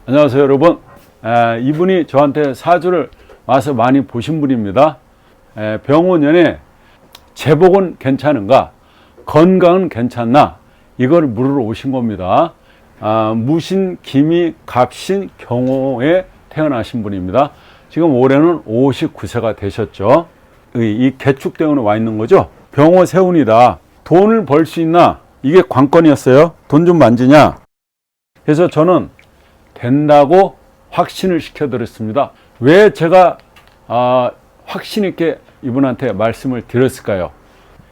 안녕하세요 여러분. 이분이 저한테 사주를 와서 많이 보신 분입니다. 병원연에 제복은 괜찮은가, 건강은 괜찮나, 이걸 물으러 오신 겁니다. 무신, 기미, 갑신, 경호에 태어나신 분입니다. 지금 올해는 59세가 되셨죠. 이 개축 때문에 와 있는 거죠. 병호 세운이다. 돈을 벌 수 있나? 이게 관건이었어요. 돈 좀 만지냐? 그래서 저는 된다고 확신을 시켜드렸습니다. 왜 제가 확신 있게 이분한테 말씀을 드렸을까요?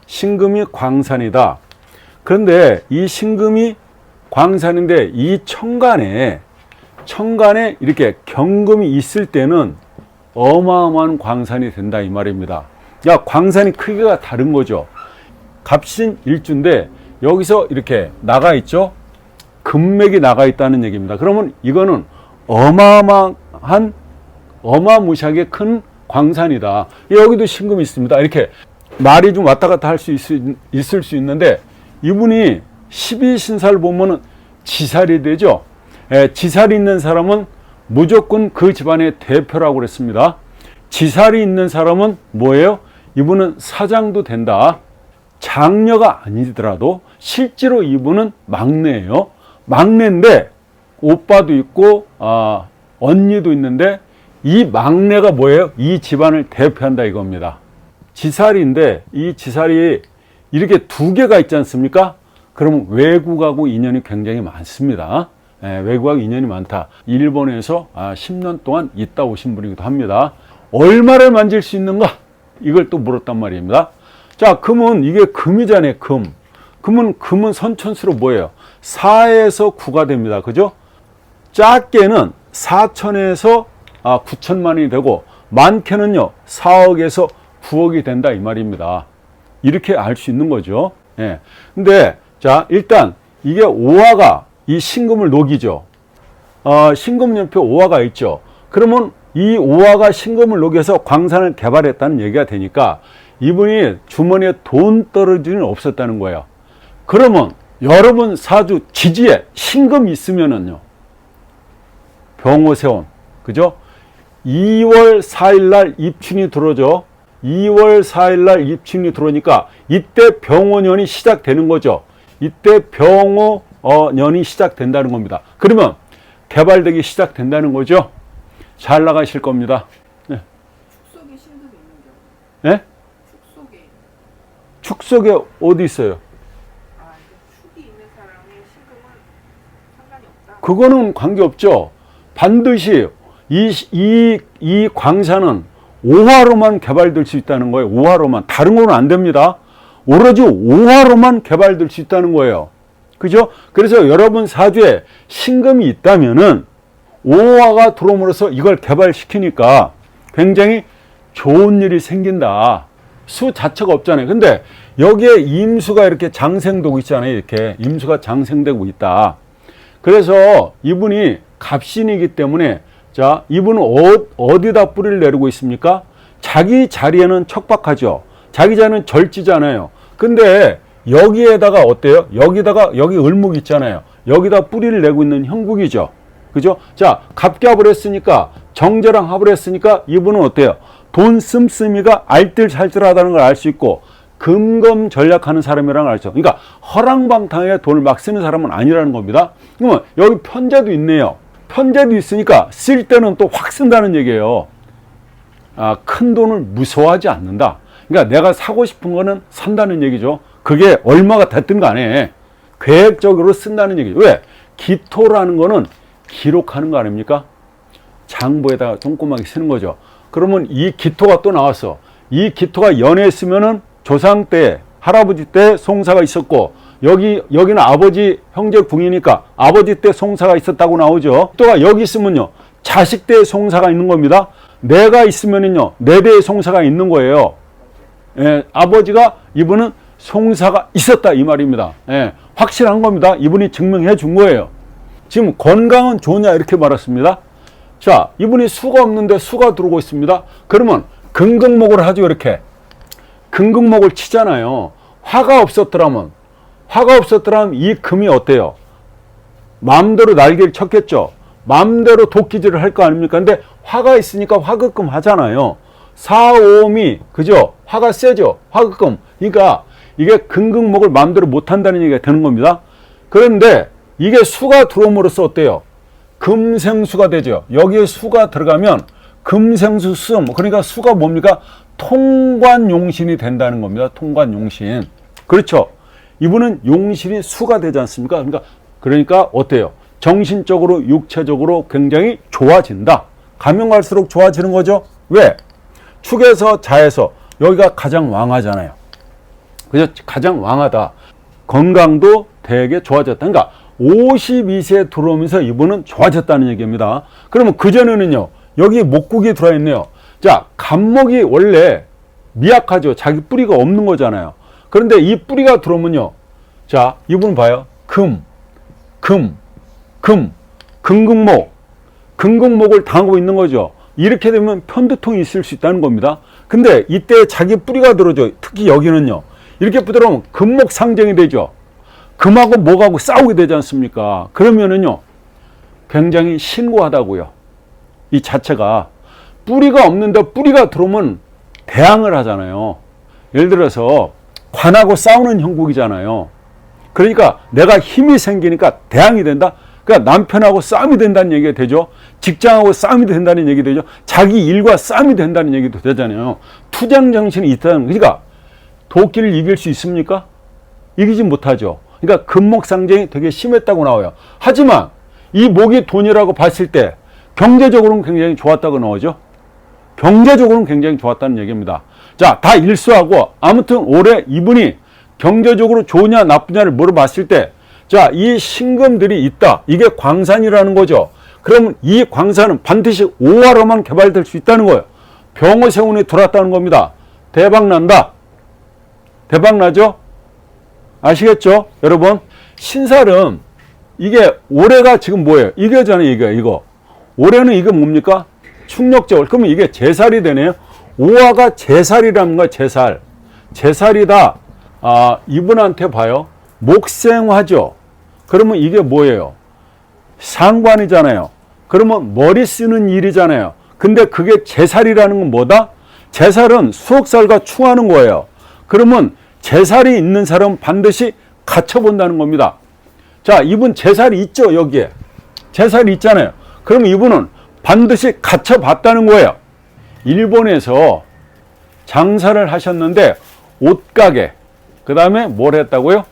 신금이 광산이다. 그런데 이 신금이 광산인데 이 천간에 이렇게 경금이 있을 때는 어마어마한 광산이 된다 이 말입니다. 야, 광산이 크기가 다른 거죠. 갑신 일주인데 여기서 이렇게 나가 있죠. 금맥이 나가 있다는 얘기입니다. 그러면 이거는 어마무시하게 큰 광산이다. 여기도 신금이 있습니다. 이렇게 말이 좀 왔다 갔다 할 수 있을 수 있는데, 이분이 12신사를 보면은 지살이 되죠. 지살이 있는 사람은 무조건 그 집안의 대표라고 그랬습니다. 지살이 있는 사람은 뭐예요? 이분은 사장도 된다. 장녀가 아니더라도 실제로 이분은 막내예요. 막내인데 오빠도 있고 언니도 있는데 이 막내가 뭐예요? 이 집안을 대표한다 이겁니다. 지살인데 이 지살이 이렇게 두 개가 있지 않습니까? 그러면 외국하고 인연이 굉장히 많습니다. 외국하고 인연이 많다. 일본에서 10년 동안 있다 오신 분이기도 합니다. 얼마를 만질 수 있는가? 이걸 또 물었단 말입니다. 자, 금은 이게 금이잖아요. 금은 선천수로 뭐예요? 4에서 9가 됩니다. 그죠? 작게는 4천에서 9천만 원이 되고, 많게는요 4억에서 9억이 된다 이 말입니다. 이렇게 알 수 있는 거죠. 근데 자, 일단 이게 오화가 이 신금을 녹이죠. 신금 연표 오화가 있죠. 그러면 이 오화가 신금을 녹여서 광산을 개발했다는 얘기가 되니까 이분이 주머니에 돈 떨어질 일은 없었다는 거예요. 그러면 여러분 사주 지지에 신금이 있으면은요, 병호세운, 그죠? 2월 4일 날 입춘이 들어오죠. 2월 4일 날 입춘이 들어오니까 이때 병호년이 시작되는 거죠. 이때 병호년이 시작된다는 겁니다. 그러면 개발되기 시작된다는 거죠. 잘 나가실 겁니다. 네. 축속에 신금이 있는 경우. 네? 축속에 어디 있어요? 축이 있는 사람의 신금은 상관이 없다. 그거는 관계없죠. 반드시 이 광산은 5화로만 개발될 수 있다는 거예요. 5화로만. 다른 거는 안 됩니다. 오로지 5화로만 개발될 수 있다는 거예요. 그죠? 그래서 여러분 사주에 신금이 있다면은 5화가 들어옴으로써 이걸 개발시키니까 굉장히 좋은 일이 생긴다. 수 자체가 없잖아요. 근데 여기에 임수가 이렇게 장생되고 있잖아요. 이렇게 임수가 장생되고 있다. 그래서 이분이 갑신이기 때문에, 자, 이분은 어디다 뿌리를 내리고 있습니까? 자기 자리에는 척박하죠. 자기 자리는 절지잖아요. 근데 여기에다가 어때요? 여기 을목 있잖아요. 여기다 뿌리를 내고 있는 형국이죠. 그죠? 자, 갑갑을 했으니까, 정제랑 합을 했으니까 이분은 어때요? 돈 씀씀이가 알뜰살뜰하다는 걸 알 수 있고, 금검 전략하는 사람이라는 걸 알죠. 그러니까 허랑방탕하게 돈을 막 쓰는 사람은 아니라는 겁니다. 그러면 여기 편제도 있네요. 편제도 있으니까 쓸 때는 또 확 쓴다는 얘기예요. 큰 돈을 무서워하지 않는다. 그러니까 내가 사고 싶은 거는 산다는 얘기죠. 그게 얼마가 됐든 간에 계획적으로 쓴다는 얘기죠. 왜? 기토라는 거는 기록하는 거 아닙니까? 장부에다가 꼼꼼하게 쓰는 거죠. 그러면 이 기토가 또 나왔어. 이 기토가 연했으면은 조상 때, 할아버지 때 송사가 있었고, 여기는 아버지 형제 궁이니까 아버지 때 송사가 있었다고 나오죠. 또 여기 있으면요, 자식 때 송사가 있는 겁니다. 내가 있으면은요, 내 대에 송사가 있는 거예요. 아버지가 이분은 송사가 있었다 이 말입니다. 확실한 겁니다. 이분이 증명해 준 거예요. 지금 건강은 좋냐 이렇게 말했습니다. 자, 이분이 수가 없는데 수가 들어오고 있습니다. 그러면 금극목을 하죠. 이렇게 금극목을 치잖아요. 화가 없었더라면 이 금이 어때요? 마음대로 날개를 쳤겠죠. 마음대로 도끼질을 할 거 아닙니까? 근데 화가 있으니까 화급금 하잖아요. 4, 5미, 그죠? 화가 세죠? 화급금. 그러니까 이게 금극목을 마음대로 못 한다는 얘기가 되는 겁니다. 그런데 이게 수가 들어옴으로써 어때요? 금생수가 되죠. 여기에 수가 들어가면 금생수 수, 그러니까 수가 뭡니까? 통관용신이 된다는 겁니다. 통관용신. 그렇죠. 이분은 용신이 수가 되지 않습니까? 그러니까 어때요? 정신적으로, 육체적으로 굉장히 좋아진다. 가면 갈수록 좋아지는 거죠. 왜? 축에서 자에서 여기가 가장 왕하잖아요. 그래서 가장 왕하다. 건강도 되게 좋아졌다. 그러니까 52세에 들어오면서 이분은 좋아졌다는 얘기입니다. 그러면 그전에는요, 여기 목국이 들어있네요. 자, 간목이 원래 미약하죠. 자기 뿌리가 없는 거잖아요. 그런데 이 뿌리가 들어오면요, 자, 이분 봐요. 금극목을 당하고 있는 거죠. 이렇게 되면 편두통이 있을 수 있다는 겁니다. 근데 이때 자기 뿌리가 들어오죠. 특히 여기는요, 이렇게 들어오면 금목 상정이 되죠. 금하고 목하고 싸우게 되지 않습니까? 그러면은요, 굉장히 신고하다고요. 이 자체가 뿌리가 없는데 뿌리가 들어오면 대항을 하잖아요. 예를 들어서 관하고 싸우는 형국이잖아요. 그러니까 내가 힘이 생기니까 대항이 된다. 그러니까 남편하고 싸움이 된다는 얘기가 되죠. 직장하고 싸움이 된다는 얘기 되죠. 자기 일과 싸움이 된다는 얘기도 되잖아요. 투쟁 정신이 있다는, 그러니까 도끼를 이길 수 있습니까? 이기지 못하죠. 그러니까 금목상쟁이 되게 심했다고 나와요. 하지만 이 목이 돈이라고 봤을 때 경제적으로는 굉장히 좋았다고 나오죠. 경제적으로는 굉장히 좋았다는 얘기입니다. 자, 다 일수하고 아무튼 올해 이분이 경제적으로 좋으냐 나쁘냐를 물어봤을 때, 자, 이 신금들이 있다. 이게 광산이라는 거죠. 그럼 이 광산은 반드시 5화로만 개발될 수 있다는 거예요. 병어세운이 들어왔다는 겁니다. 대박 난다. 대박 나죠? 아시겠죠? 여러분, 신살은 이게 올해가 지금 뭐예요? 이거잖아요. 이거. 올해는 이게 뭡니까? 충력제월. 그러면 이게 제살이 되네요. 5화가 제살이라는 거야. 제살이다. 아, 이분한테 봐요. 목생화죠. 그러면 이게 뭐예요? 상관이잖아요. 그러면 머리 쓰는 일이잖아요. 근데 그게 제살이라는 건 뭐다? 제살은 수억살과 충하는 거예요. 그러면 제살이 있는 사람은 반드시 갇혀본다는 겁니다. 자, 이분 제살이 있죠, 여기에. 제살이 있잖아요. 그럼 이분은 반드시 갇혀봤다는 거예요. 일본에서 장사를 하셨는데 옷가게, 그 다음에 뭘 했다고요?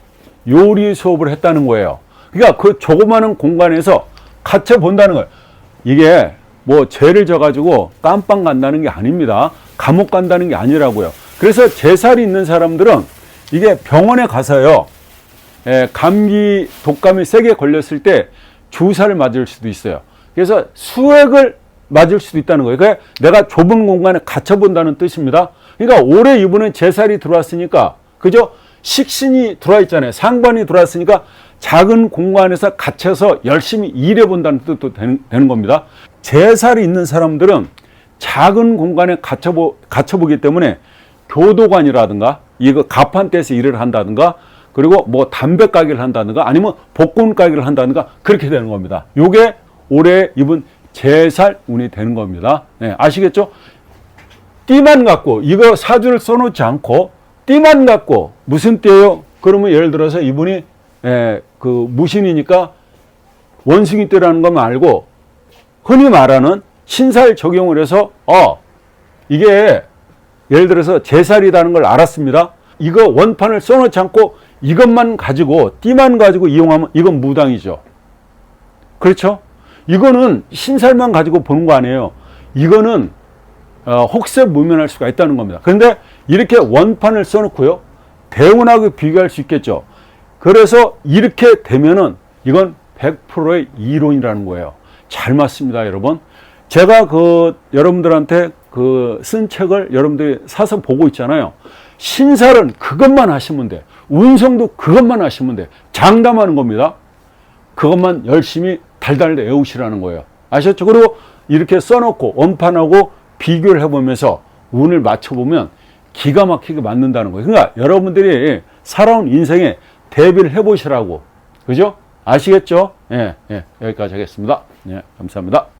요리 수업을 했다는 거예요. 그러니까 그 조그마한 공간에서 갇혀본다는 거예요. 이게 뭐 죄를 져가지고 깜빵 간다는 게 아닙니다. 감옥 간다는 게 아니라고요. 그래서 제살이 있는 사람들은 이게 병원에 가서요, 감기, 독감이 세게 걸렸을 때 주사를 맞을 수도 있어요. 그래서 수액을 맞을 수도 있다는 거예요. 그러니까 내가 좁은 공간에 갇혀본다는 뜻입니다. 그러니까 올해 이분은 제살이 들어왔으니까, 그죠? 식신이 들어와 있잖아요. 상관이 들어왔으니까 작은 공간에서 갇혀서 열심히 일해본다는 뜻도 되는 겁니다. 제살이 있는 사람들은 작은 공간에 갇혀보기 때문에 교도관이라든가 이거 가판대에서 일을 한다든가, 그리고 뭐 담배 가게를 한다든가 아니면 복권 가게를 한다든가 그렇게 되는 겁니다. 요게 올해 이분 제살 운이 되는 겁니다. 네, 아시겠죠? 띠만 갖고 이거 사주를 써놓지 않고 띠만 갖고 무슨 띠예요? 그러면 예를 들어서 이분이 그 무신이니까 원숭이 띠라는 것만 알고 흔히 말하는 신살 적용을 해서 이게 예를 들어서 제살이라는 걸 알았습니다. 이거 원판을 써놓지 않고 이것만 가지고 띠만 가지고 이용하면 이건 무당이죠. 그렇죠? 이거는 신살만 가지고 보는 거 아니에요. 이거는 혹세무면할 수가 있다는 겁니다. 그런데 이렇게 원판을 써놓고요, 대운하고 비교할 수 있겠죠. 그래서 이렇게 되면은 이건 100%의 이론이라는 거예요. 잘 맞습니다, 여러분. 제가 여러분들한테 쓴 책을 여러분들이 사서 보고 있잖아요. 신살은 그것만 하시면 돼. 운성도 그것만 하시면 돼. 장담하는 겁니다. 그것만 열심히 달달 외우시라는 거예요. 아셨죠? 그리고 이렇게 써놓고 원판하고 비교를 해보면서 운을 맞춰보면 기가 막히게 맞는다는 거예요. 그러니까 여러분들이 살아온 인생에 대비를 해보시라고. 그죠? 아시겠죠? 예, 예, 여기까지 하겠습니다. 예, 감사합니다.